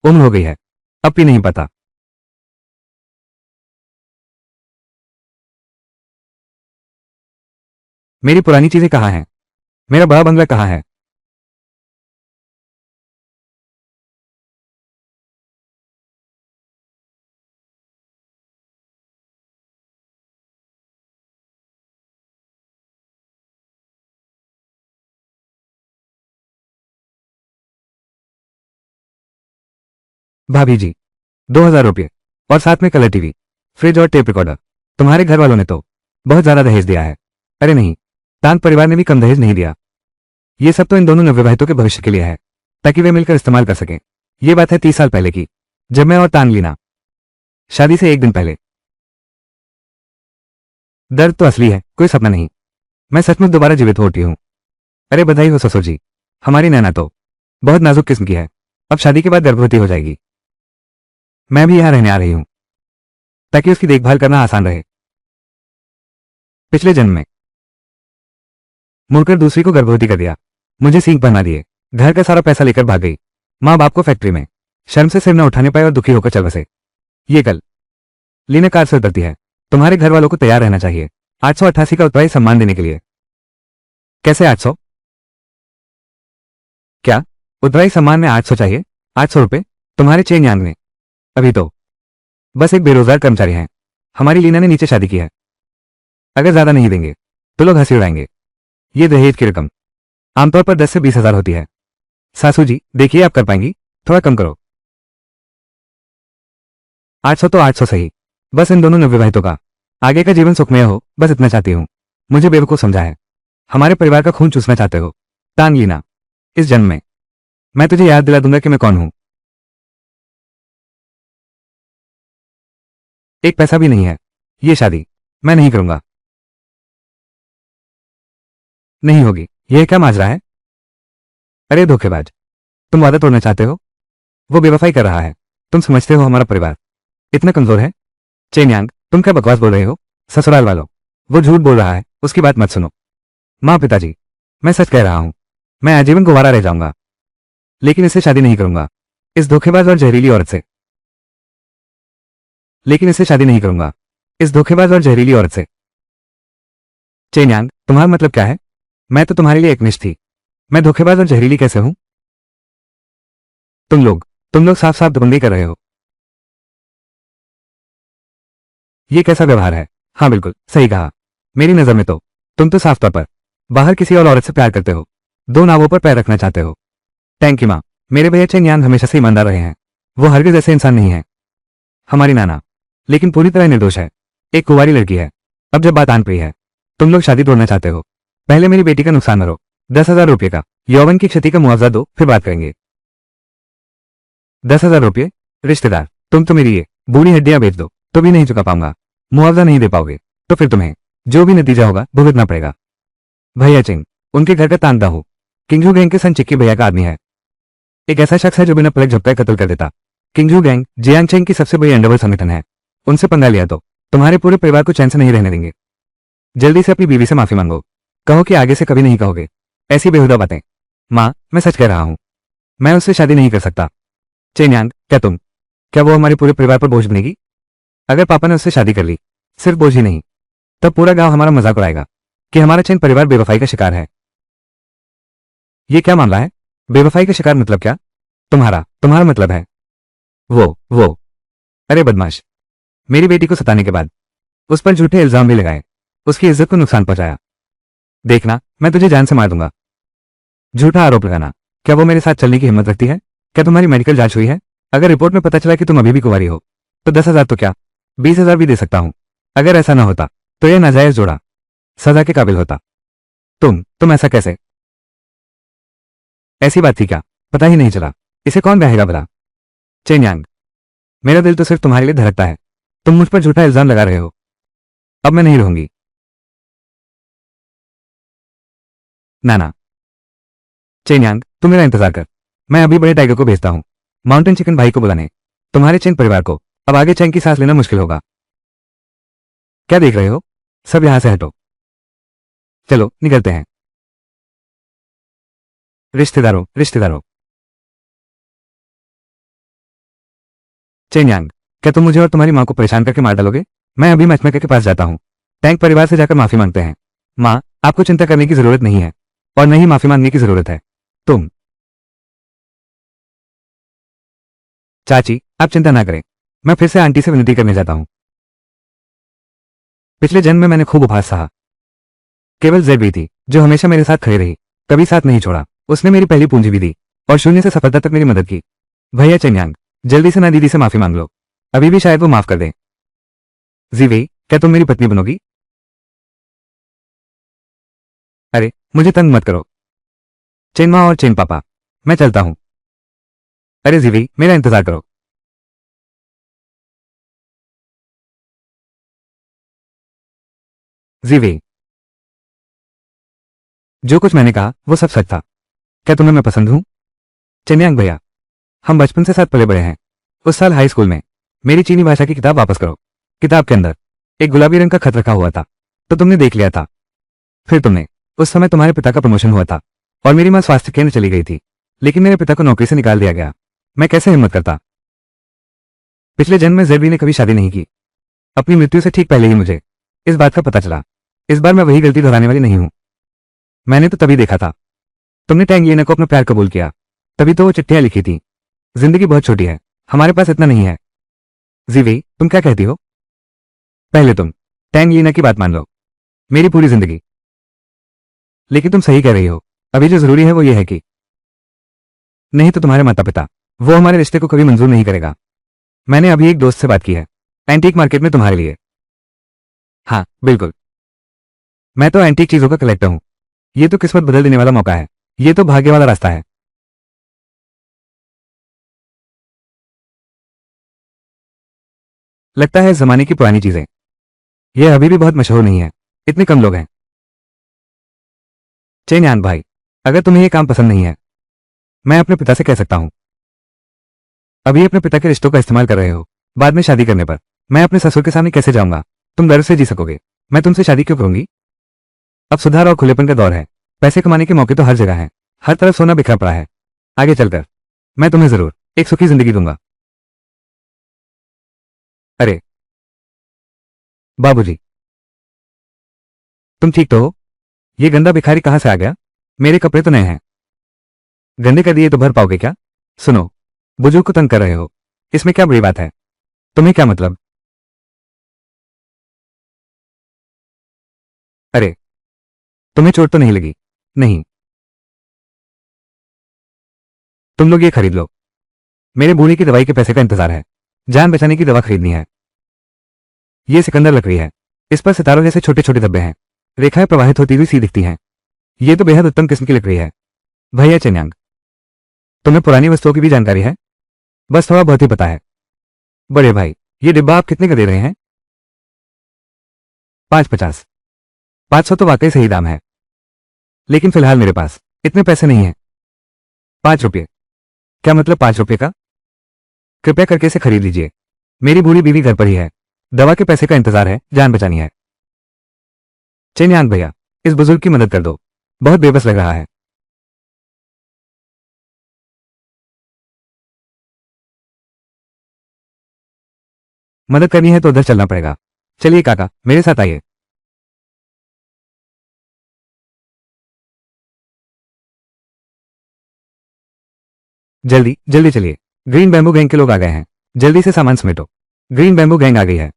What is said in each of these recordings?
उम्र हो गई है, अब भी नहीं पता। मेरी पुरानी चीजें कहाँ हैं? मेरा बड़ा बंगला कहाँ है? भाभी जी, 2,000 रुपये और साथ में कलर टीवी, फ्रिज और टेप रिकॉर्डर। तुम्हारे घर वालों ने तो बहुत ज्यादा दहेज दिया है। अरे नहीं, तांत परिवार ने भी कम दहेज नहीं दिया। ये सब तो इन दोनों नवविवाहितों के भविष्य के लिए है, ताकि वे मिलकर इस्तेमाल कर सकें। ये बात है 30 साल पहले की, जब मैं और तानलीना शादी से एक दिन पहले। दर्द तो असली है, कोई सपना नहीं। मैं सचमुच दोबारा जीवित हो उठी हूँ। अरे बधाई हो ससुर जी, हमारी नैना तो बहुत नाजुक किस्म की है, अब शादी के बाद गर्भवती हो जाएगी। मैं भी यहाँ रहने आ रही हूँ, ताकि उसकी देखभाल करना आसान रहे। पिछले जन्म में मुड़कर दूसरी को गर्भवती कर दिया, मुझे सींग बना दिए, घर का सारा पैसा लेकर भाग गई। माँ बाप को फैक्ट्री में शर्म से सिर न उठाने पाए और दुखी होकर चल बसे। ये कल लीना कार से उतरती है। तुम्हारे घर वालों को तैयार रहना चाहिए 888 का उत्तराई सम्मान देने के लिए। कैसे 800? क्या उत्तराई सम्मान में 800 चाहिए? 800 रुपये तुम्हारे चेन यांग ने? अभी तो बस एक बेरोजगार कर्मचारी हैं। हमारी लीना ने नीचे शादी की है। अगर ज्यादा नहीं देंगे तो लोग हंसी उड़ाएंगे। ये दहेज की रकम आमतौर पर 10 से 20 हजार होती है। सासू जी देखिए, आप कर पाएंगी? थोड़ा कम करो। 800 तो 800 सही। बस इन दोनों नवविवाहितों का आगे का जीवन सुखमय हो, बस इतना चाहती हूँ। मुझे बेवकूफ समझा है, हमारे परिवार का खून चूसना चाहते हो। तांग लीना, इस जन्म में मैं तुझे याद दिला दूंगा कि मैं कौन हूं। एक पैसा भी नहीं है। ये शादी मैं नहीं करूंगा। नहीं होगी। यह क्या माजरा है? अरे धोखेबाज, तुम वादा तोड़ना चाहते हो? वो बेवफाई कर रहा है। तुम समझते हो हमारा परिवार इतना कमजोर है? चेन्यांग, तुम क्या बकवास बोल रहे हो? ससुराल वालों, वो झूठ बोल रहा है, उसकी बात मत सुनो। माँ पिताजी, मैं सच कह रहा हूं, मैं आजीवन कुंवारा रह जाऊंगा, लेकिन इससे शादी नहीं करूंगा। इस धोखेबाज और जहरीली औरत से। लेकिन इससे शादी नहीं करूंगा, इस धोखेबाज और जहरीली औरत से। चेन्यांग, तुम्हारा मतलब क्या है? मैं तो तुम्हारे लिए एकनिष्ठ थी, मैं धोखेबाज और जहरीली कैसे हूं? तुम लोग साफ साफ दबंगई कर रहे हो। ये कैसा व्यवहार है? हाँ बिल्कुल सही कहा। मेरी नजर में तो तुम तो साफ तौर पर बाहर किसी और औरत से प्यार करते हो, दो नावों पर पैर रखना चाहते हो। टैंक की माँ, मेरे भैया चेन्यांग हमेशा से ईमानदार रहे हैं। वो हरगिज ऐसे इंसान नहीं है। हमारी नाना लेकिन पूरी तरह निर्दोष है, एक कुंवारी लड़की है। अब जब बात आन पड़ी है, तुम लोग शादी तोड़ना चाहते हो। पहले मेरी बेटी का नुकसान भरो, 10,000 रुपये का यौवन की क्षति का मुआवजा दो, फिर बात करेंगे। 10,000 रुपये? रिश्तेदार, तुम तो मेरी ये बूढ़ी हड्डियां बेच दो तो भी नहीं चुका पाऊंगा। मुआवजा नहीं दे पाओगे तो फिर तुम्हें जो भी नतीजा होगा भुगतना पड़ेगा। भैया चिंग, उनके घर का तांदा हो, किंगजू गैंग के सन चिक्की भैया का आदमी है। एक ऐसा शख्स है जो बिना पलक झपकाए कत्ल कर देता। किंगजू गैंग जियांगचेंग की सबसे बड़ी अंडरवर्ल्ड संगठन है। उनसे पंगा लिया तो तुम्हारे पूरे परिवार को चैन से नहीं रहने देंगे। जल्दी से अपनी बीवी से माफी मांगो, कहो कि आगे से कभी नहीं कहोगे ऐसी बेहुदा बातें। माँ, मैं सच कह रहा हूँ, मैं उससे शादी नहीं कर सकता। चेन्यांग, क्या वो हमारे पूरे परिवार पर बोझ बनेगी? अगर पापा ने उससे शादी कर ली, सिर्फ बोझ ही नहीं, तब पूरा गांव हमारा मजाक उड़ाएगा कि हमारा चैन परिवार बेवफाई का शिकार है। ये क्या मामला है? बेवफाई का शिकार मतलब क्या? तुम्हारा मतलब है वो। अरे बदमाश, मेरी बेटी को सताने के बाद उस पर झूठे इल्जाम भी लगाए, उसकी इज्जत को नुकसान पहुंचाया। देखना, मैं तुझे जान से मार दूंगा। झूठा आरोप लगाना, क्या वो मेरे साथ चलने की हिम्मत रखती है? क्या तुम्हारी मेडिकल जांच हुई है? अगर रिपोर्ट में पता चला कि तुम अभी भी कुंवारी हो तो 10,000 तो क्या 20,000 भी दे सकता हूं। अगर ऐसा ना होता तो यह नाजायज जोड़ा सजा के काबिल होता। तुम ऐसा कैसे? ऐसी बात थी क्या? पता ही नहीं चला। इसे कौन बहेगा भला? चेन्यांग, मेरा दिल तो सिर्फ तुम्हारे लिए धड़कता है। तुम मुझ पर झूठा इल्जाम लगा रहे हो। अब मैं नहीं रहूंगी। नाना, चेन्यांग, तू मेरा इंतजार कर, मैं अभी बड़े टाइगर को भेजता हूं, माउंटेन चिकन भाई को बुलाने। तुम्हारे चैन परिवार को अब आगे चैन की सांस लेना मुश्किल होगा। क्या देख रहे हो? सब यहां से हटो। चलो निकलते हैं। रिश्तेदारों, चेन्यांग, क्या तुम मुझे और तुम्हारी माँ को परेशान करके मार डालोगे? मैं अभी मैचमेकर के पास जाता हूँ। टैंक परिवार से जाकर माफी मांगते हैं। माँ, आपको चिंता करने की जरूरत नहीं है और न ही माफी मांगने की जरूरत है। तुम चाची, आप चिंता ना करें। मैं फिर से आंटी से विनती करने जाता हूँ। पिछले जन्म में मैंने खूब उपहास सहा। केवल जेड थी जो हमेशा मेरे साथ खड़ी रही, कभी साथ नहीं छोड़ा। उसने मेरी पहली पूंजी भी दी और शून्य से सफलता तक मेरी मदद की। भैया चेन्यांग, जल्दी से ना दीदी से माफी मांग लो। अभी भी शायद वो माफ कर दें। जीवे, क्या तुम मेरी पत्नी बनोगी? अरे, मुझे तंग मत करो। चेन माँ और चेन पापा, मैं चलता हूँ। अरे जीवे, मेरा इंतजार करो। जीवे, जो कुछ मैंने कहा वो सब सच था। क्या तुम्हें मैं पसंद हूँ? चेन्यांग भैया, हम बचपन से साथ पले बड़े हैं। उस साल हाई स्कूल में मेरी चीनी भाषा की किताब वापस करो। किताब के अंदर एक गुलाबी रंग का खत रखा हुआ था, तो तुमने देख लिया था। फिर तुमने उस समय तुम्हारे पिता का प्रमोशन हुआ था और मेरी मां स्वास्थ्य केंद्र चली गई थी, लेकिन मेरे पिता को नौकरी से निकाल दिया गया। मैं कैसे हिम्मत करता? पिछले जन्म में जेबी ने कभी शादी नहीं की। अपनी मृत्यु से ठीक पहले ही मुझे इस बात का पता चला। इस बार मैं वही गलती दोहराने वाली नहीं हूं। मैंने तो तभी देखा था तुमने टैंग येना को अपना प्यार कबूल किया, तभी तो वो चिट्ठियां लिखी थी। जिंदगी बहुत छोटी है, हमारे पास इतना नहीं है। जीवी, तुम क्या कहती हो? पहले तुम टैंग येना की बात मान लो, मेरी पूरी जिंदगी। लेकिन तुम सही कह रही हो। अभी जो जरूरी है वो ये है कि नहीं तो तुम्हारे माता पिता वो हमारे रिश्ते को कभी मंजूर नहीं करेगा। मैंने अभी एक दोस्त से बात की है, एंटीक मार्केट में तुम्हारे लिए। हाँ बिल्कुल, मैं तो एंटीक चीजों का कलेक्टर हूँ। ये तो किस्मत बदल देने वाला मौका है। ये तो भाग्य वाला रास्ता है। लगता है इस जमाने की पुरानी चीजें ये अभी भी बहुत मशहूर नहीं है। इतने कम लोग हैं। चेन्यान भाई, अगर तुम्हें ये काम पसंद नहीं है, मैं अपने पिता से कह सकता हूँ। अभी अपने पिता के रिश्तों का इस्तेमाल कर रहे हो, बाद में शादी करने पर मैं अपने ससुर के सामने कैसे जाऊंगा? तुम दर्द से जी सकोगे। मैं तुमसे शादी क्यों करूंगी? अब सुधार और खुलेपन का दौर है। पैसे कमाने के मौके तो हर जगह हैं। हर तरफ सोना बिखरा पड़ा है। आगे चलकर मैं तुम्हें जरूर एक सुखी जिंदगी दूंगा। अरे बाबूजी, तुम ठीक तो हो? ये गंदा भिखारी कहाँ से आ गया? मेरे कपड़े तो नए हैं। गंदे कर दिए तो भर पाओगे क्या? सुनो, बुजुर्ग को तंग कर रहे हो, इसमें क्या बड़ी बात है? तुम्हें क्या मतलब? अरे, तुम्हें चोट तो नहीं लगी? नहीं, तुम लोग ये खरीद लो। मेरे बूढ़ी की दवाई के पैसे का इंतजार है। जान बचाने की दवा खरीदनी है। ये सिकंदर लकड़ी है। इस पर सितारों जैसे छोटे छोटे धब्बे हैं। रेखाएं प्रवाहित होती हुई सी दिखती हैं। ये तो बेहद उत्तम किस्म की लकड़ी है। भैया चेन्यांग, तुम्हें पुरानी वस्तुओं की भी जानकारी है? बस थोड़ा बहुत ही पता है। बड़े भाई, ये डिब्बा आप कितने का दे रहे हैं? 550। 500 तो वाकई सही दाम है, लेकिन फिलहाल मेरे पास इतने पैसे नहीं हैं। 5 रुपये? क्या मतलब 5 रुपये का? कृपया करके इसे खरीद लीजिए। मेरी बूढ़ी बीवी घर पर ही है। दवा के पैसे का इंतजार है, जान बचानी है। चेन्यांग भैया, इस बुजुर्ग की मदद कर दो। बहुत बेबस लग रहा है। मदद करनी है तो उधर चलना पड़ेगा। चलिए काका, मेरे साथ आइए। जल्दी जल्दी चलिए। ग्रीन बैम्बू गैंग के लोग आ गए हैं। जल्दी से सामान समेटो। ग्रीन बैम्बू गैंग आ गई है।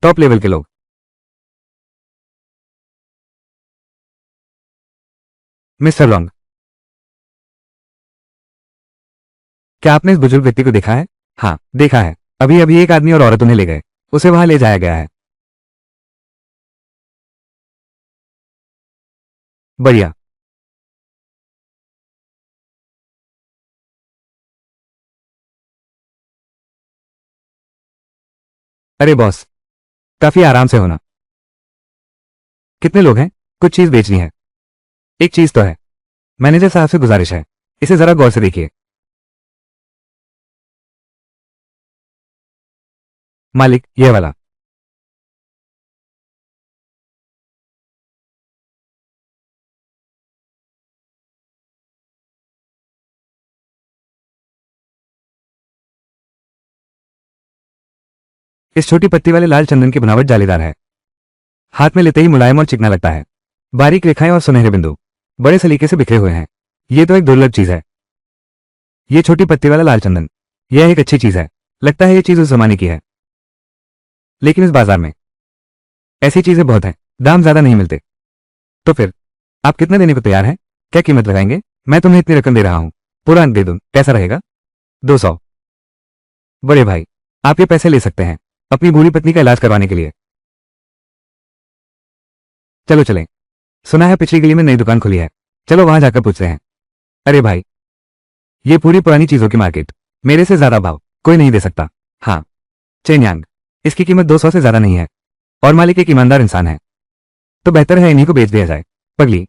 टॉप लेवल के लोग। मिस्टर लॉन्ग, क्या आपने इस बुजुर्ग व्यक्ति को देखा है? हाँ, देखा है। अभी अभी एक आदमी और औरत उन्हें ले गए। उसे वहां ले जाया गया है। बढ़िया। अरे बॉस, काफी आराम से होना। कितने लोग हैं? कुछ चीज बेचनी है। एक चीज तो है। मैनेजर साहब से गुजारिश है, इसे जरा गौर से देखिए। मालिक, यह वाला। इस छोटी पत्ती वाले लाल चंदन की बनावट जालीदार है। हाथ में लेते ही मुलायम और चिकना लगता है। बारीक रेखाएं और सुनहरे बिंदु बड़े सलीके से बिखरे हुए हैं। ये तो एक दुर्लभ चीज है। ये छोटी पत्ती वाला लाल चंदन, यह एक अच्छी चीज है। लगता है ये चीज उस जमाने की है। लेकिन इस बाजार में ऐसी चीजें बहुत हैं, दाम ज्यादा नहीं मिलते। तो फिर आप कितना देने को तैयार हैं? क्या कीमत लगाएंगे? मैं तुम्हें इतनी रकम दे रहा हूं, पूरा अंक दे दूं, कैसा रहेगा? 200। बड़े भाई, आप ये पैसे ले सकते हैं अपनी बूढ़ी पत्नी का इलाज करवाने के लिए। चलो चलें। सुना है पिछली गली में नई दुकान खुली है, चलो वहां जाकर पूछते हैं। अरे भाई, ये पूरी पुरानी चीजों की मार्केट, मेरे से ज्यादा भाव कोई नहीं दे सकता। हाँ चेन्यांग, इसकी कीमत 200 से ज्यादा नहीं है और मालिक एक ईमानदार इंसान है, तो बेहतर है इन्हीं को बेच दिया जाए। पगली,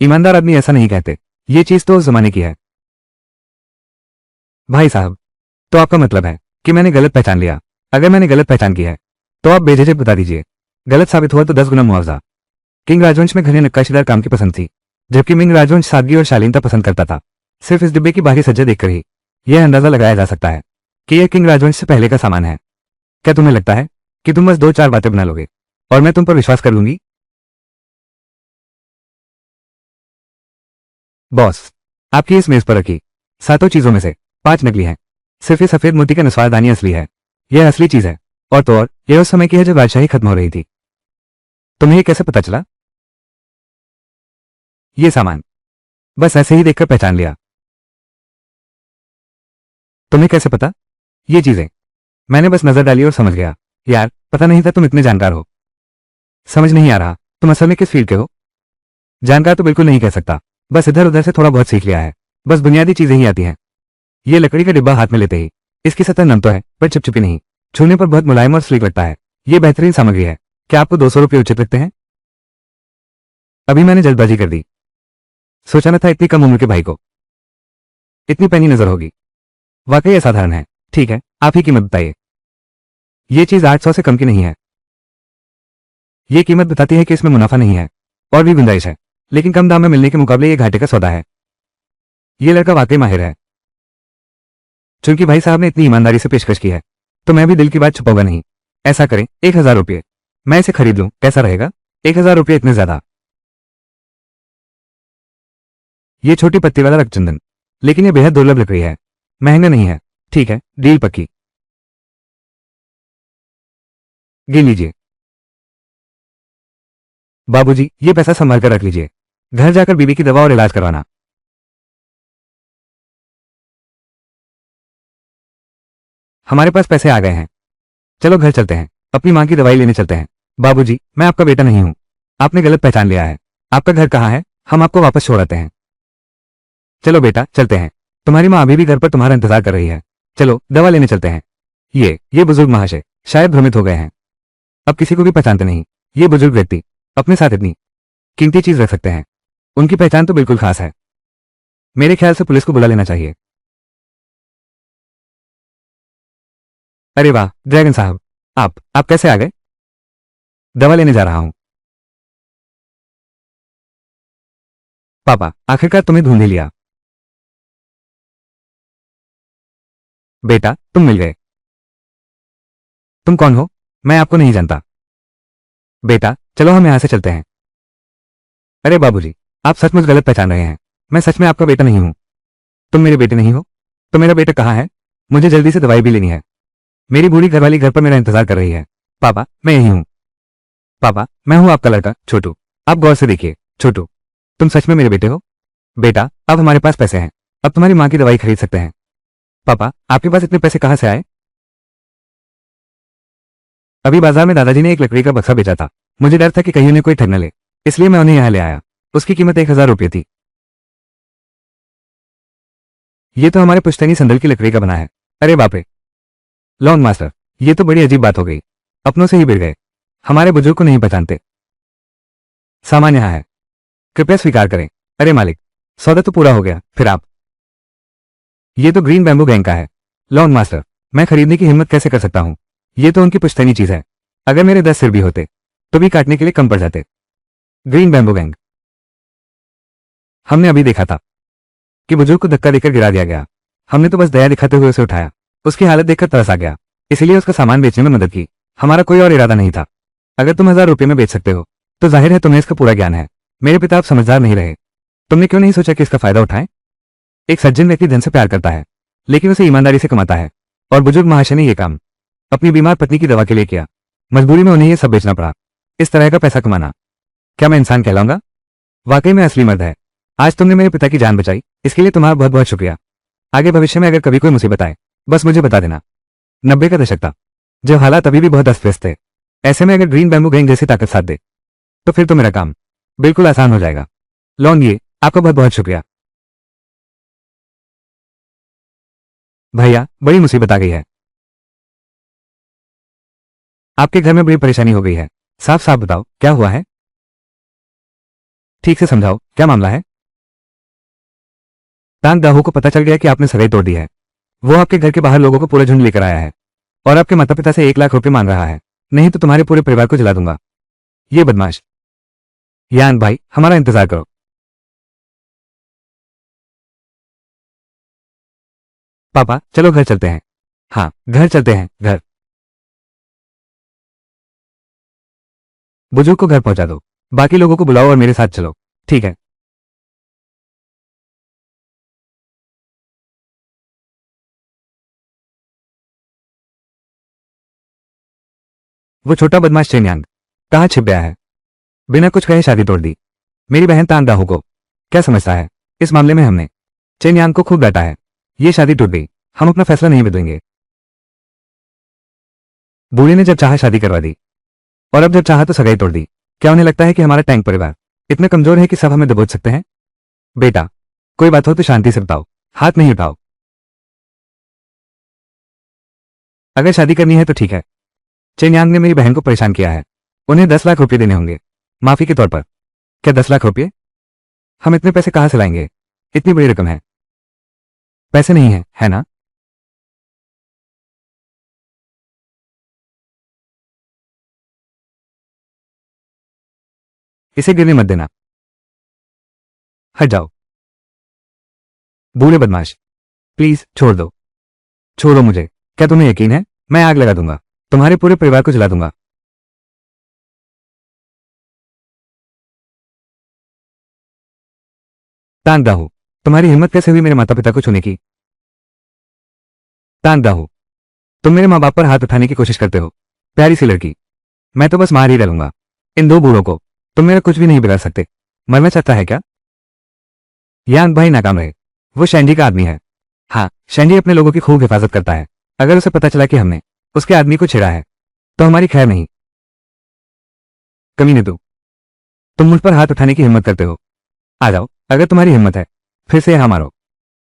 ईमानदार आदमी ऐसा नहीं कहते, ये चीज तो उस जमाने की है। भाई साहब, तो आपका मतलब है कि मैंने गलत पहचान लिया? अगर मैंने गलत पहचान की है तो आप बेझिझक बता दीजिए। गलत साबित हुआ तो 10 गुना मुआवजा। किंग राजवंश में घने नक्काशीदार काम की पसंद थी, जबकि मिंग राजवंश सादगी और शालीनता पसंद करता था। सिर्फ इस डिब्बे की बाहरी सज्जा देखकर ही यह अंदाजा लगाया जा सकता है कि यह किंग राजवंश से पहले का सामान है। क्या तुम्हें लगता है कि तुम बस 2-4 बातें बना लोगे और मैं तुम पर विश्वास कर लूंगी? बॉस, आपकी इस मेज पर रखी 7 चीजों में से 5 नकली हैं। सिर्फ ये सफेद मोती का नस्वारदानी असली है। यह असली चीज है, और तो और यह उस समय की है जब बादशाही खत्म हो रही थी। तुम्हें ये कैसे पता चला? ये सामान बस ऐसे ही देखकर पहचान लिया। तुम्हें कैसे पता? ये चीजें मैंने बस नजर डाली और समझ गया। यार, पता नहीं था तुम इतने जानकार हो। समझ नहीं आ रहा तुम असल में किस फील्ड के हो? जानकार तो बिल्कुल नहीं कह सकता, बस इधर उधर से थोड़ा बहुत सीख लिया है। बस बुनियादी चीजें ही आती हैं। ये लकड़ी का डिब्बा हाथ में लेते ही इसकी सतह नम तो है पर चिपचिपी नहीं, छूने पर बहुत मुलायम और स्लीक लगता है। ये बेहतरीन सामग्री है। क्या आपको 200 रुपये उचित लगते हैं? अभी मैंने जल्दबाजी कर दी, सोचा न था इतनी कम उम्र के भाई को इतनी पैनी नजर होगी। वाकई असाधारण है। ठीक है, आप ही कीमत बताइए। ये चीज 800 से कम की नहीं है। ये कीमत बताती है कि इसमें मुनाफा नहीं है और भी गुंजाइश है, लेकिन कम दाम में मिलने के मुकाबले ये घाटे का सौदा है। ये लड़का वाकई माहिर है। चूंकि भाई साहब ने इतनी ईमानदारी से पेशकश की है तो मैं भी दिल की बात छुपाऊंगा नहीं। ऐसा करें, 1000 रुपये, मैं इसे खरीद लूं, कैसा रहेगा? 1000 रुपये इतने ज्यादा? ये छोटी पत्ती वाला रक्तचंदन, लेकिन ये बेहद दुर्लभ लकड़ी है, महंगा नहीं है। ठीक है, डील पक्की। गिन लीजिए। बाबूजी, ये पैसा संभाल कर रख लीजिए, घर जाकर बीबी की दवा और इलाज करवाना। हमारे पास पैसे आ गए हैं, चलो घर चलते हैं, अपनी मां की दवाई लेने चलते हैं। बाबूजी, मैं आपका बेटा नहीं हूं, आपने गलत पहचान लिया है। आपका घर कहाँ है? हम आपको वापस छोड़ आते हैं। चलो बेटा, चलते हैं, तुम्हारी माँ अभी भी घर पर तुम्हारा इंतजार कर रही है। चलो दवा लेने चलते हैं। ये बुजुर्ग महाशय शायद भ्रमित हो गए हैं, अब किसी को भी पहचानते नहीं। ये बुजुर्ग व्यक्ति अपने साथ इतनी कीमती चीज रख सकते हैं, उनकी पहचान तो बिल्कुल खास है। मेरे ख्याल से पुलिस को बुला लेना चाहिए। अरे वाह ड्रैगन साहब, आप कैसे आ गए? दवा लेने जा रहा हूं। पापा, आखिरकार तुम्हें ढूंढ ही लिया। बेटा, तुम मिल गए। तुम कौन हो? मैं आपको नहीं जानता। बेटा, चलो हम यहां से चलते हैं। अरे बाबूजी, आप सचमुच गलत पहचान रहे हैं, मैं सच में आपका बेटा नहीं हूं। तुम मेरे बेटे नहीं हो? तो मेरा बेटा कहाँ है? मुझे जल्दी से दवाई भी लेनी है। मेरी बूढ़ी घरवाली घर पर मेरा इंतजार कर रही है। पापा, मैं यही हूं। पापा, मैं हूं आपका लड़का छोटू। आप गौर से देखिए। छोटू, तुम सच में मेरे बेटे हो? बेटा, अब हमारे पास पैसे हैं, अब तुम्हारी माँ की दवाई खरीद सकते हैं। पापा, आपके पास इतने पैसे कहाँ से आए? अभी बाजार में दादाजी ने एक लकड़ी का बक्सा बेचा था, मुझे डर था कि कहीं उन्हें कोई ठग न ले, इसलिए मैं उन्हें यहाँ ले आया। उसकी कीमत 1000 रुपये थी। ये तो हमारे पुश्तैनी संदल की लकड़ी का बना है। अरे बाप रे, लॉन्ग मास्टर, ये तो बड़ी अजीब बात हो गई, अपनों से ही बिड़ गए, हमारे बुजुर्ग को नहीं पहचानते। सामान यहाँ है, कृपया स्वीकार करें। अरे मालिक, सौदा तो पूरा हो गया, फिर आप? ये तो ग्रीन बैम्बू गैंग का है। लॉन्ग मास्टर, मैं खरीदने की हिम्मत कैसे कर सकता हूँ? ये तो उनकी पुश्तैनी चीज है, अगर मेरे 10 सिर भी होते तो भी काटने के लिए कम पड़ जाते। ग्रीन बैम्बू गैंग, हमने अभी देखा था कि बुजुर्ग को धक्का देकर गिरा दिया गया, हमने तो बस दया दिखाते हुए उसे उठाया, उसकी हालत देखकर तरस आ गया, इसलिए उसका सामान बेचने में मदद की। हमारा कोई और इरादा नहीं था। अगर तुम 1000 रुपये में बेच सकते हो तो जाहिर है तुम्हें इसका पूरा ज्ञान है। मेरे पिता आप समझदार नहीं रहे। तुमने क्यों नहीं सोचा कि इसका फायदा उठाएं? एक सज्जन व्यक्ति धन से प्यार करता है, लेकिन उसे ईमानदारी से कमाता है। और बुजुर्ग महाशय ने यह काम अपनी बीमार पत्नी की दवा के लिए किया। मजबूरी में उन्हें यह सब बेचना पड़ा। इस तरह का पैसा कमाना, क्या मैं इंसान कहलाऊंगा? वाकई में असली मर्द है। आज तुमने मेरे पिता की जान बचाई, इसके लिए तुम्हारा बहुत बहुत शुक्रिया। आगे भविष्य में अगर कभी कोई मुसीबत आए बस मुझे बता देना। 90 का दशक था, जब हालात अभी भी बहुत अस्त व्यस्त थे। ऐसे में अगर ग्रीन बैम्बू गैंग जैसी ताकत साथ दे तो फिर तो मेरा काम बिल्कुल आसान हो जाएगा। लॉन्ग ये आपका बहुत बहुत शुक्रिया। भैया, बड़ी मुसीबत आ गई है। आपके घर में बड़ी परेशानी हो गई है। साफ साफ बताओ क्या हुआ है? ठीक से समझाओ, क्या मामला है? तांग दाहू को पता चल गया कि आपने सगाई तोड़ दी है। वो आपके घर के बाहर लोगों को पूरा झुंड लेकर आया है और आपके माता पिता से 1 लाख रुपए मांग रहा है। नहीं तो तुम्हारे पूरे परिवार को जला दूंगा। ये बदमाश। यान भाई, हमारा इंतजार करो। पापा, चलो घर चलते हैं। हाँ, घर चलते हैं, घर। बुजुर्ग को घर पहुंचा दो, बाकी लोगों को बुलाओ और मेरे साथ चलो। ठीक है। वो छोटा बदमाश चेन्यांग कहाँ छिप गया है? बिना कुछ कहे शादी तोड़ दी। मेरी बहन तांग दाहू को क्या समझता है? इस मामले में हमने चेन्यांग को खूब डांटा है। ये शादी टूट गई, हम अपना फैसला नहीं बदलेंगे। बूढ़े ने जब चाहा शादी करवा दी और अब जब चाहा तो सगाई तोड़ दी। क्या उन्हें लगता है कि हमारा टैंक परिवार इतना कमजोर है कि सब हमें दबोच सकते हैं? बेटा, कोई बात हो तो शांति से बताओ, हाथ नहीं उठाओ। अगर शादी करनी है तो ठीक है। चेन्यांग ने मेरी बहन को परेशान किया है। उन्हें 10 लाख रुपए देने होंगे माफी के तौर पर। क्या 10 लाख रुपए? हम इतने पैसे कहां से लाएंगे? इतनी बड़ी रकम है। पैसे नहीं है ना? इसे गिरने मत देना। हट जाओ बूढ़े बदमाश, प्लीज छोड़ दो। छोड़ो मुझे। क्या तुम्हें यकीन है? मैं आग लगा दूंगा, तुम्हारे पूरे परिवार को जला दूंगा। तांग दाहू, तुम्हारी हिम्मत कैसे हुई मेरे माता पिता को छूने की? तांग दाहू, तुम मेरे माँ बाप पर हाथ उठाने की कोशिश करते हो। प्यारी सी लड़की, मैं तो बस मार ही डालूंगा इन दो बूढ़ों को। तुम मेरा कुछ भी नहीं बिगाड़ सकते। मरना चाहता है क्या? यांग भाई नाकाम रहे। वो शैंडी का आदमी है। हाँ, शैंडी अपने लोगों की खूब हिफाजत करता है। अगर उसे पता चला कि हमने उसके आदमी को छेड़ा है तो हमारी खैर नहीं। कमीने तुम मुझ पर हाथ उठाने की हिम्मत करते हो। आ जाओ, अगर तुम्हारी हिम्मत है फिर से यहाँ मारो।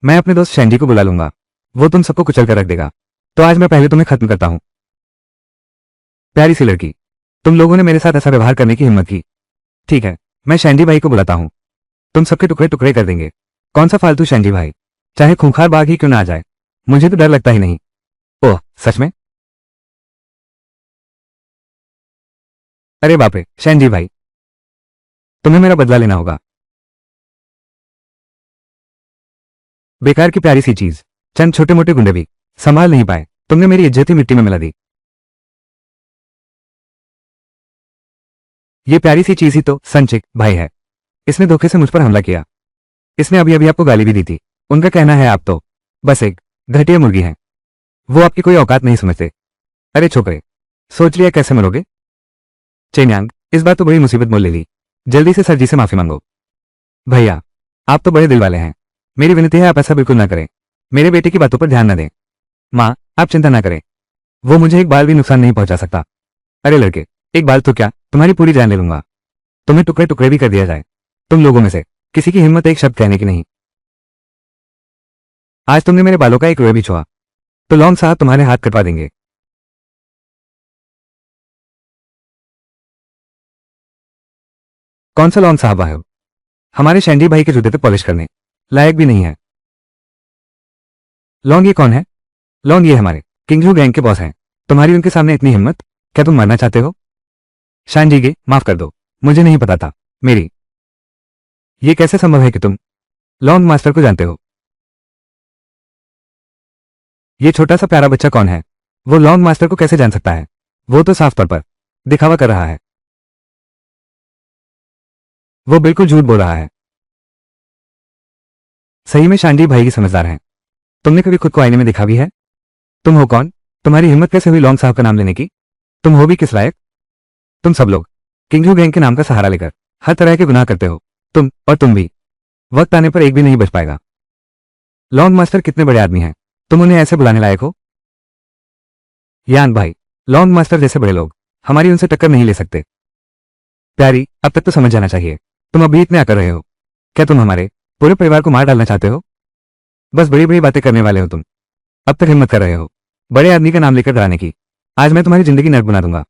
मैं अपने दोस्त शैंडी को बुला लूंगा, वो तुम सबको कुचल कर रख देगा। तो आज मैं पहले तुम्हें खत्म करता हूं। प्यारी सी लड़की, तुम लोगों ने मेरे साथ ऐसा व्यवहार करने की हिम्मत की। ठीक है, मैं शैंडी भाई को बुलाता हूं, तुम सबके टुकड़े टुकड़े कर देंगे। कौन सा फालतू शैंडी भाई, चाहे खूंखार बाघ ही क्यों ना आ जाए, मुझे तो डर लगता ही नहीं। ओह सच में? अरे बाप रे शैंडी भाई, तुम्हें मेरा बदला लेना होगा। बेकार की प्यारी सी चीज, चंद छोटे मोटे गुंडे भी संभाल नहीं पाए, तुमने मेरी इज्जत ही मिट्टी में मिला दी। ये प्यारी सी चीज ही तो संचिक भाई है। इसने धोखे से मुझ पर हमला किया। इसने अभी अभी आपको गाली भी दी थी। उनका कहना है आप तो बस एक घटिया मुर्गी हैं। वो आपकी कोई औकात नहीं समझते। अरे छोकरे, सोच लिया कैसे मरोगे? चेन्यांग, इस बार तो बड़ी मुसीबत मोल ले ली। जल्दी से सर जी से माफी मांगो। भैया, आप तो बड़े दिल वाले हैं। मेरी विनती है आप ऐसा बिल्कुल ना करें। मेरे बेटे की बातों पर ध्यान न दें। माँ, आप चिंता ना करें, वो मुझे एक बाल भी नुकसान नहीं पहुंचा सकता। अरे लड़के, एक बाल तो क्या, तुम्हारी पूरी जान ले लूंगा। तुम्हें टुकड़े टुकड़े भी कर दिया जाए। तुम लोगों में से किसी की हिम्मत एक शब्द कहने की नहीं। आज तुमने मेरे बालों का एक रोए भी छुआ तो लॉन्ग साहब तुम्हारे हाथ कटवा देंगे। कौन सा लॉन्ग साहब आए हो? हमारे शैंडी भाई के जूते पे पॉलिश करने लायक भी नहीं है। लॉन्ग ये कौन है? लॉन्ग ये हमारे किंगजू गैंग के बॉस हैं। तुम्हारी उनके सामने इतनी हिम्मत, क्या तुम मरना चाहते हो? शांजी गे, माफ कर दो, मुझे नहीं पता था। मेरी ये कैसे संभव है कि तुम लॉन्ग मास्टर को जानते हो? ये छोटा सा प्यारा बच्चा कौन है? वो लॉन्ग मास्टर को कैसे जान सकता है? वो तो साफ तौर पर दिखावा कर रहा है। वो बिल्कुल झूठ बोल रहा है। सही में शानजी भाई की समझदार हैं। तुमने कभी खुद को आईने में देखा भी है? तुम हो कौन? तुम्हारी हिम्मत कैसे हुई लॉन्ग साहब का नाम लेने की? तुम हो भी किस लायक? तुम सब लोग किंगजू गैंग के नाम का सहारा लेकर हर तरह के गुनाह करते हो। तुम और तुम भी। वक्त आने पर एक भी नहीं बच पाएगा। लॉन्ग मास्टर कितने बड़े आदमी हैं, तुम उन्हें ऐसे बुलाने लायक हो? यान भाई, लॉन्ग मास्टर जैसे बड़े लोग हमारी उनसे टक्कर नहीं ले सकते। प्यारी, अब तक तो समझ जाना चाहिए। तुम अभी इतने आकर रहे हो। क्या तुम हमारे पूरे परिवार को मार डालना चाहते हो? बस बड़ी बड़ी बातें करने वाले हो तुम। अब तक हिम्मत कर रहे हो बड़े आदमी का नाम लेकर डराने की। आज मैं तुम्हारी जिंदगी नर्क बना दूंगा।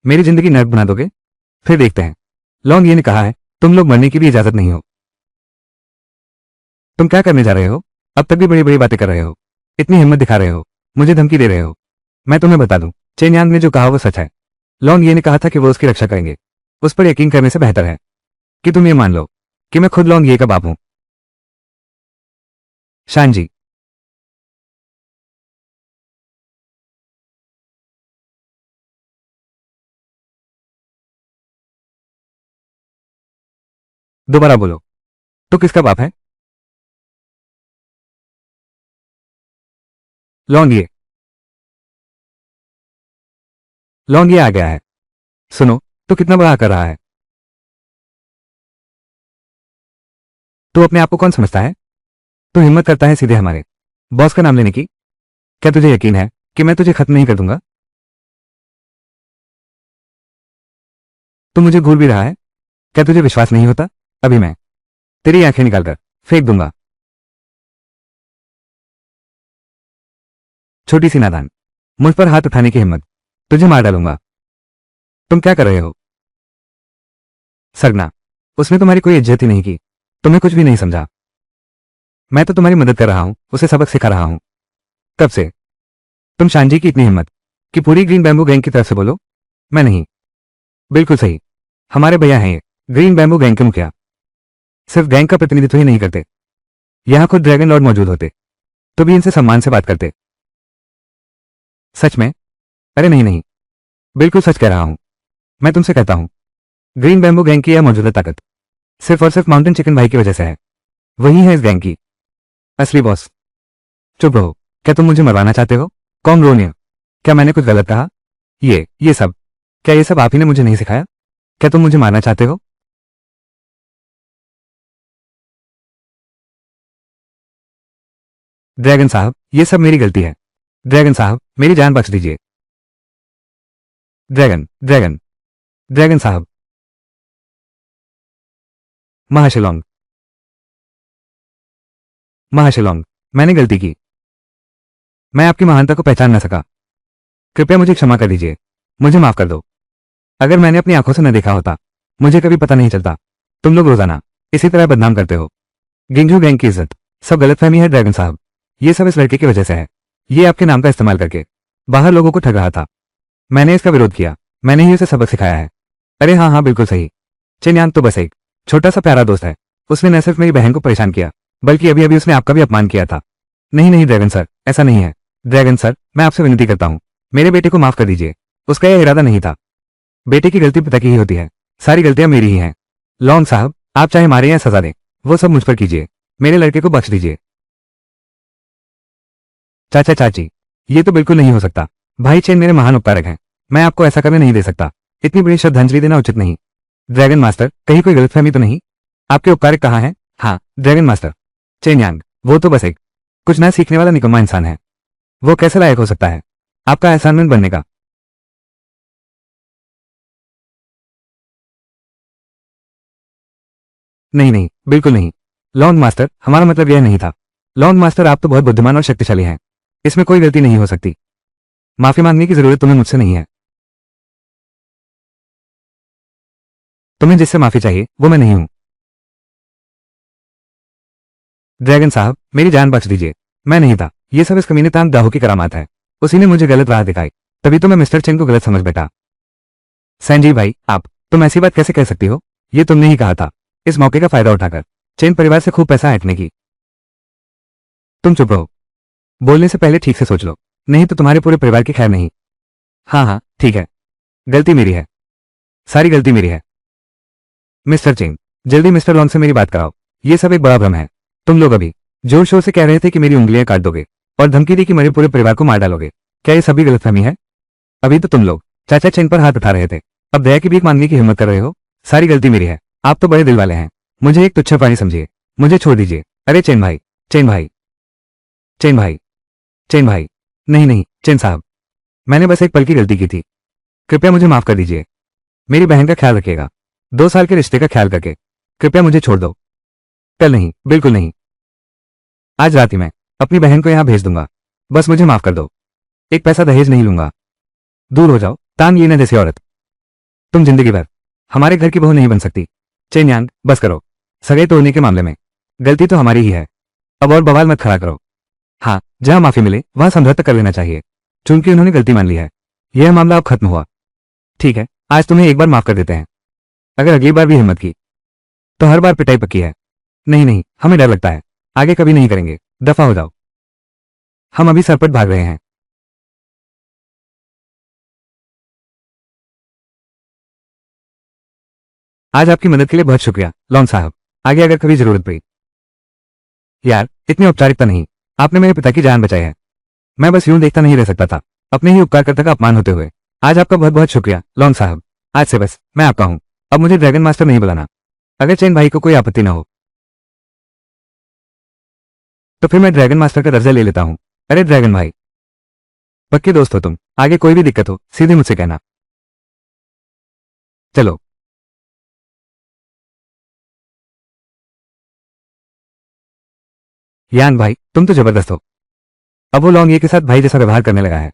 मेरी जिंदगी नर्क बना दोगे? फिर देखते हैं। लॉन्ग ये ने कहा है, तुम लोग मरने की भी इजाजत नहीं हो। तुम क्या करने जा रहे हो? अब तक भी बड़ी बड़ी बातें कर रहे हो, इतनी हिम्मत दिखा रहे हो, मुझे धमकी दे रहे हो। मैं तुम्हें बता दूं, चेन यांग ने जो कहा वो सच है। लॉन्ग ये ने कहा था कि वो उसकी रक्षा करेंगे। उस पर यकीन करने से बेहतर है कि तुम ये मान लो कि मैं खुद लॉन्ग ये का बाप हूं। शान जी, दोबारा बोलो। तो किसका बाप है? लॉन्ग ये। लॉन्ग ये आ गया है। सुनो, तो कितना बड़ा कर रहा है। तू अपने आप को कौन समझता है? तू हिम्मत करता है सीधे हमारे बॉस का नाम लेने की? क्या तुझे यकीन है कि मैं तुझे खत्म नहीं कर दूंगा? तू मुझे घूर भी रहा है? क्या तुझे विश्वास नहीं होता? अभी मैं तेरी आंखें निकालकर फेंक दूंगा। छोटी सी नादान, मुझ पर हाथ उठाने की हिम्मत, तुझे मार डालूंगा। तुम क्या कर रहे हो? सरगना, उसने तुम्हारी कोई इज्जत ही नहीं की, तुम्हें कुछ भी नहीं समझा। मैं तो तुम्हारी मदद कर रहा हूं, उसे सबक सिखा रहा हूं। कब से? तुम शानजी की इतनी हिम्मत कि पूरी ग्रीन बैम्बू गैंग की तरफ से बोलो? मैं नहीं। बिल्कुल सही, हमारे भैया हैं ये ग्रीन बैम्बू गैंग के मुखिया। सिर्फ गैंग का प्रतिनिधित्व ही नहीं करते, यहां खुद ड्रैगन लॉर्ड मौजूद होते तो भी इनसे सम्मान से बात करते। सच में? अरे नहीं नहीं, बिल्कुल सच कह रहा हूं। मैं तुमसे कहता हूं, ग्रीन बैम्बू गैंग की यह मौजूदा ताकत सिर्फ और सिर्फ माउंटेन चिकन भाई की वजह से है। वही है इस गैंग की असली बॉस। चुप रहो। क्या तुम मुझे मरवाना चाहते हो? कौन रोनिया? क्या मैंने कुछ गलत कहा? ये सब, क्या ये सब आप ही ने मुझे नहीं सिखाया? क्या तुम मुझे मारना चाहते हो? ड्रैगन साहब, ये सब मेरी गलती है। ड्रैगन साहब, मेरी जान बख्श दीजिए। ड्रैगन ड्रैगन ड्रैगन साहब। महाशिलोंग, महाशिलोंग, मैंने गलती की। मैं आपकी महानता को पहचान न सका। कृपया मुझे क्षमा कर दीजिए। मुझे माफ कर दो। अगर मैंने अपनी आंखों से न देखा होता, मुझे कभी पता नहीं चलता। तुम लोग रोजाना इसी तरह बदनाम करते हो गिंगजू गैंग की इज्जत। सब गलतफहमी है ड्रैगन साहब। ये सब इस लड़के की वजह से है। ये आपके नाम का इस्तेमाल करके बाहर लोगों को ठग रहा था। मैंने इसका विरोध किया, मैंने ही उसे सबक सिखाया है। अरे हाँ हाँ, बिल्कुल सही। चेन्यांग तो बस एक छोटा सा प्यारा दोस्त है। उसने न सिर्फ मेरी बहन को परेशान किया, बल्कि अभी अभी उसने आपका भी अपमान किया था। नहीं नहीं ड्रैगन सर, ऐसा नहीं है। ड्रैगन सर, मैं आपसे विनती करता हूँ, मेरे बेटे को माफ कर दीजिए। उसका यह इरादा नहीं था। बेटे की गलती पिता की ही होती है, सारी गलतियां मेरी ही हैं। लॉन्ग साहब, आप चाहे मारे या सजा दें, वो सब मुझ पर कीजिए। मेरे लड़के को बख्श दीजिए। चाचा चाची, ये तो बिल्कुल नहीं हो सकता। भाई चेन मेरे महान उपकारक हैं, मैं आपको ऐसा करने नहीं दे सकता। इतनी बड़ी श्रद्धांजलि देना उचित नहीं। ड्रैगन मास्टर, कहीं कोई गलतफहमी तो नहीं? आपके उपकारक कहाँ हैं? हाँ, ड्रैगन मास्टर। चेन यांग, वो तो बस एक कुछ नया सीखने वाला निकम्मा इंसान है। वो कैसे लायक हो सकता है आपका असाइनमेंट बनने का? नहीं नहीं, बिल्कुल नहीं। लॉन्ग मास्टर, हमारा मतलब यह नहीं था। लॉन्ग मास्टर, आप तो बहुत बुद्धिमान और शक्तिशाली हैं, इसमें कोई गलती नहीं हो सकती। माफी मांगने की जरूरत तुम्हें मुझसे नहीं है। तुम्हें जिससे माफी चाहिए वो मैं नहीं हूं। ड्रैगन साहब, मेरी जान बख्श दीजिए। मैं नहीं था। ये सब इस कमीने तांग दाहू की करामात है। उसी ने मुझे गलत राह दिखाई, तभी तो मैं मिस्टर चेन को गलत समझ बैठा। संजीव भाई, आप तुम ऐसी बात कैसे कह सकती हो? ये तुमने ही कहा था इस मौके का फायदा उठाकर चेन परिवार से खूब पैसा ऐंठने की। तुम चुप रहो। बोलने से पहले ठीक से सोच लो, नहीं तो तुम्हारे पूरे परिवार की खैर नहीं। हाँ हाँ, ठीक है। गलती मेरी है, सारी गलती मेरी है। मिस्टर चेंग, जल्दी मिस्टर लॉन्ग से मेरी बात कराओ। ये सब एक बड़ा भ्रम है। तुम लोग अभी जोर शोर से कह रहे थे कि मेरी उंगलियां काट दोगे और धमकी दी कि मेरे पूरे परिवार को मार डालोगे। क्या ये सभी गलतफहमी है? अभी तो तुम लोग चाचा चेंग पर हाथ उठा रहे थे, अब दया की भीख मांगने की हिम्मत कर रहे हो। सारी गलती मेरी है। आप तो बड़े दिल वाले हैं, मुझे एक तुच्छ प्राणी समझिए, मुझे छोड़ दीजिए। अरे चेन भाई, चेन भाई, चेन भाई, चेन भाई, नहीं नहीं चेन साहब, मैंने बस एक पल की गलती की थी, कृपया मुझे माफ कर दीजिए। मेरी बहन का ख्याल रखिएगा, 2 साल के रिश्ते का ख्याल करके कृपया मुझे छोड़ दो। कल नहीं, बिल्कुल नहीं, आज रात ही मैं अपनी बहन को यहां भेज दूंगा। बस मुझे माफ कर दो, एक पैसा दहेज नहीं लूंगा। दूर हो जाओ तान लीना जैसी औरत, तुम जिंदगी भर हमारे घर की बहू नहीं बन सकती। चेन यांग, बस करो। सगाई तोड़ने के मामले में गलती तो हमारी ही है, अब और बवाल मत खड़ा करो। हाँ, जहां माफी मिले वहां समझौता कर लेना चाहिए, चूंकि उन्होंने गलती मान ली है। यह मामला अब खत्म हुआ। ठीक है, आज तुम्हें एक बार माफ कर देते हैं, अगर अगली बार भी हिम्मत की तो हर बार पिटाई पक्की है। नहीं नहीं, हमें डर लगता है, आगे कभी नहीं करेंगे, दफा हो जाओ। हम अभी सरपट भाग रहे हैं। आज आपकी मदद के लिए बहुत शुक्रिया लॉन्ग साहब, आगे अगर कभी जरूरत पड़ी। यार, इतनी औपचारिकता नहीं, आपने मेरे पिता की जान बचाई है, मैं बस यूं देखता नहीं रह सकता था अपने ही उपकारकर्ता का अपमान होते हुए। आज आपका बहुत बहुत शुक्रिया लॉन्ग साहब, आज से बस मैं आपका हूं, अब मुझे ड्रैगन मास्टर नहीं बुलाना। अगर चेन भाई को कोई आपत्ति ना हो तो फिर मैं ड्रैगन मास्टर का दर्जा ले लेता हूं। अरे ड्रैगन भाई, पक्के दोस्त हो तुम, आगे कोई भी दिक्कत हो सीधे मुझसे कहना। चलो। यांग भाई, तुम तो जबरदस्त हो। अब वो लॉन्ग ये के साथ भाई जैसा व्यवहार करने लगा है।